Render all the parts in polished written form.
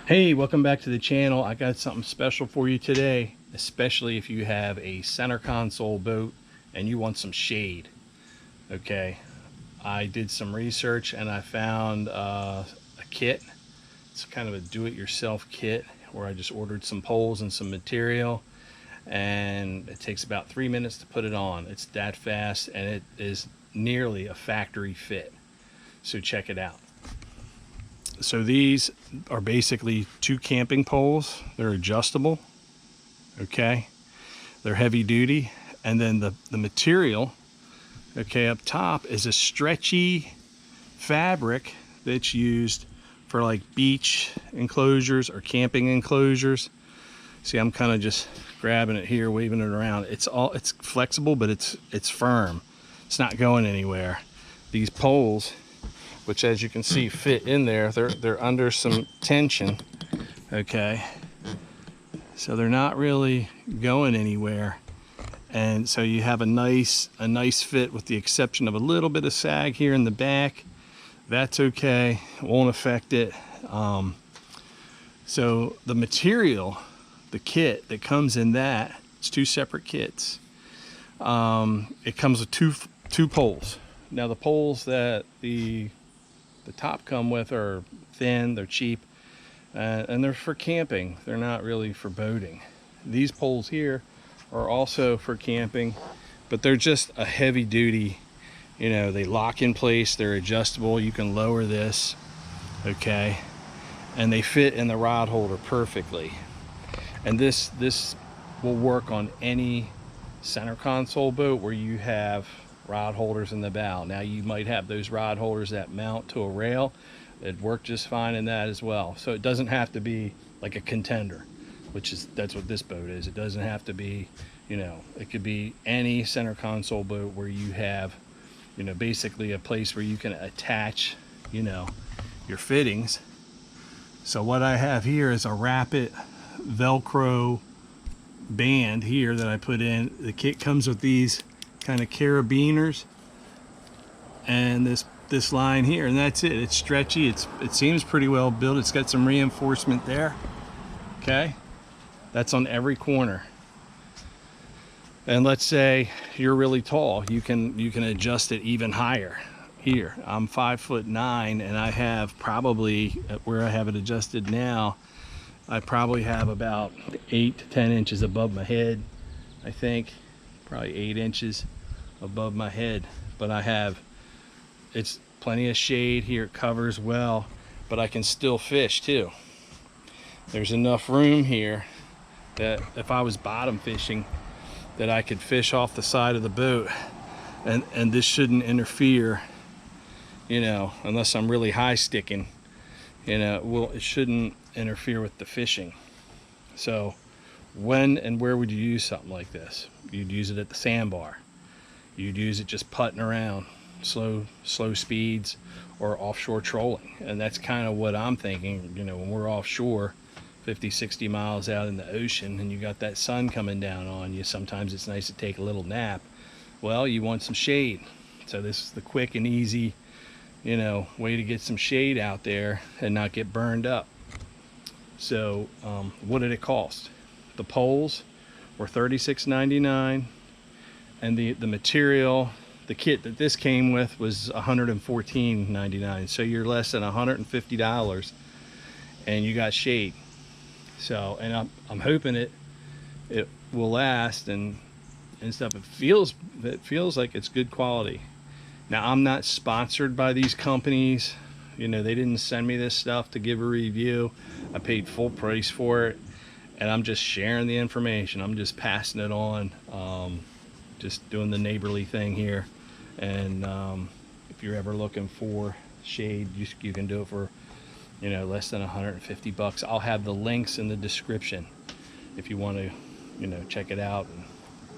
Hey, welcome back to the channel. I got something special for you today, especially if you have a center console boat and you want some shade. Okay, I did some research and I found a kit. It's kind of a do-it-yourself kit where I just ordered some poles and some material, and it takes about 3 minutes to put it on. It's that fast, and it is nearly a factory fit. So check it out. So these are basically 2 camping poles. They're adjustable, okay? They're heavy duty. And then the material, okay, up top is a stretchy fabric that's used for like beach enclosures or camping enclosures. See, I'm kind of just grabbing it here, waving it around. It's flexible, but it's firm. It's not going anywhere. These poles, which as you can see fit in there, they're under some tension, okay? So they're not really going anywhere. And so you have a nice fit, with the exception of a little bit of sag here in the back. That's okay, it won't affect it. So the material, the kit that comes in that, it's 2 separate kits. It comes with two poles. Now the poles that the top come with are thin, they're cheap, and they're for camping. They're not really for boating. These poles here are also for camping, but they're just a heavy duty, you know, they lock in place, they're adjustable, you can lower this, okay, and they fit in the rod holder perfectly. And this will work on any center console boat where you have rod holders in the bow. Now you might have those rod holders that mount to a rail. It'd work just fine in that as well. So it doesn't have to be like a contender, that's what this boat is. It doesn't have to be, you know, it could be any center console boat where you have, you know, basically a place where you can attach, you know, your fittings. So what I have here is a Rapid Velcro band here that I put in. The kit comes with these kind of carabiners and this line here, and that's it. It's stretchy, it seems pretty well built. It's got some reinforcement there, okay? That's on every corner. And let's say you're really tall, you can adjust it even higher. Here, I'm 5'9", and I have probably, where I have it adjusted now, I probably have about 8 to 10 inches above my head. I think probably 8 inches above my head, but it's plenty of shade here. It covers well, but I can still fish too. There's enough room here that if I was bottom fishing, that I could fish off the side of the boat, and this shouldn't interfere, you know, unless I'm really high sticking, you know, it shouldn't interfere with the fishing. So when and where would you use something like this? You'd use it at the sandbar. You'd use it just putting around, slow speeds, or offshore trolling. And that's kind of what I'm thinking, you know, when we're offshore 50-60 miles out in the ocean and you got that sun coming down on you, sometimes it's nice to take a little nap. Well, you want some shade. So this is the quick and easy, you know, way to get some shade out there and not get burned up. So what did it cost? The poles were $36.99, and the material, the kit that this came with, was $114.99. So you're less than $150 and you got shade. So, and I'm hoping it will last and stuff. It feels like it's good quality. Now, I'm not sponsored by these companies. You know, they didn't send me this stuff to give a review. I paid full price for it, and I'm just sharing the information. I'm just passing it on, just doing the neighborly thing here. And if you're ever looking for shade, you can do it for, you know, less than 150 bucks. I'll have the links in the description if you want to, you know, check it out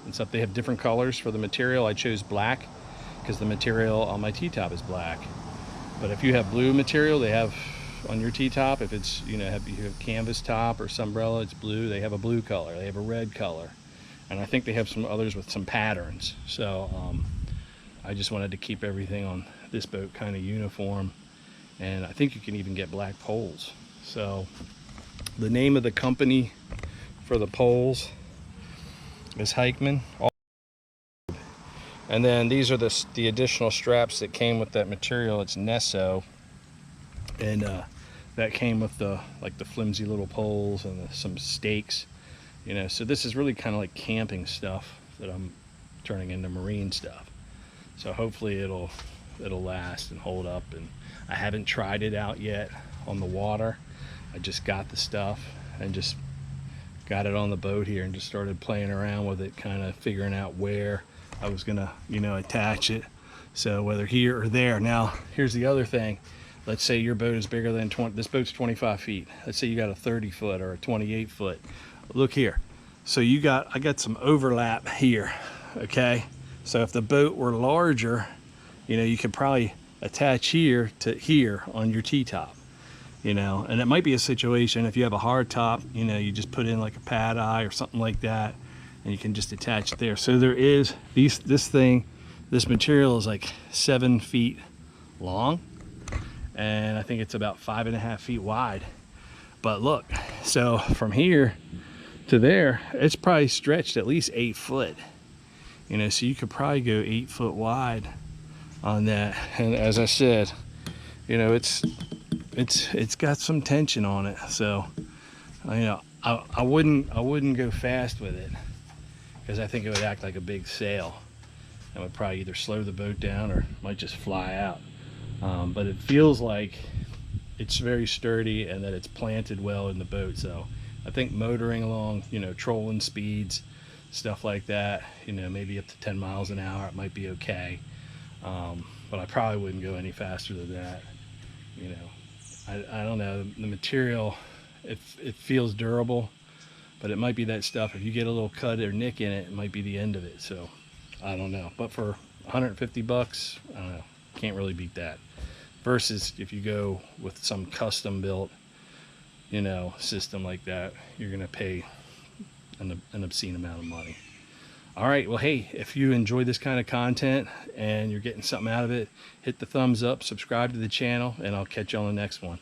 and stuff. They have different colors for the material. I chose black because the material on my T-top is black. But if you have blue material, they have on your T-top, if it's, you know, you have canvas top or sunbrella, it's blue. They have a blue color, they have a red color, and I think they have some others with some patterns. So I just wanted to keep everything on this boat kind of uniform, and I think you can even get black poles. So The name of the company for the poles is HIKEMAN. And then these are the additional straps that came with that material. It's NESO, and that came with the flimsy little poles and some stakes, you know. So this is really kind of like camping stuff that I'm turning into marine stuff. So hopefully it'll last and hold up. And I haven't tried it out yet on the water. I just got the stuff and just got it on the boat here and just started playing around with it, kind of figuring out where I was gonna, you know, attach it. So whether here or there. Now here's the other thing. Let's say your boat is bigger than 20, this boat's 25 feet. Let's say you got a 30 foot or a 28 foot. Look here. So I got some overlap here, okay? So if the boat were larger, you know, you could probably attach here to here on your T-top, you know. And it might be a situation if you have a hard top, you know, you just put in like a pad eye or something like that, and you can just attach it there. So there is this material is like 7 feet long, and I think it's about 5.5 feet wide. But look, so from here to there, it's probably stretched at least 8 foot, you know. So you could probably go 8 foot wide on that. And as I said, you know, it's got some tension on it. So, you know, I wouldn't go fast with it, because I think it would act like a big sail and would probably either slow the boat down or might just fly out. But it feels like it's very sturdy and that it's planted well in the boat. So I think motoring along, you know, trolling speeds, stuff like that, you know, maybe up to 10 miles an hour, it might be okay. But I probably wouldn't go any faster than that. You know, I don't know, the material, it feels durable, but it might be that stuff, if you get a little cut or nick in it, it might be the end of it. So I don't know, but for 150 bucks, I don't know, can't really beat that. Versus if you go with some custom built, you know, system like that, you're gonna pay an obscene amount of money. All right, well, hey, if you enjoy this kind of content and you're getting something out of it, hit the thumbs up, subscribe to the channel, and I'll catch you on the next one.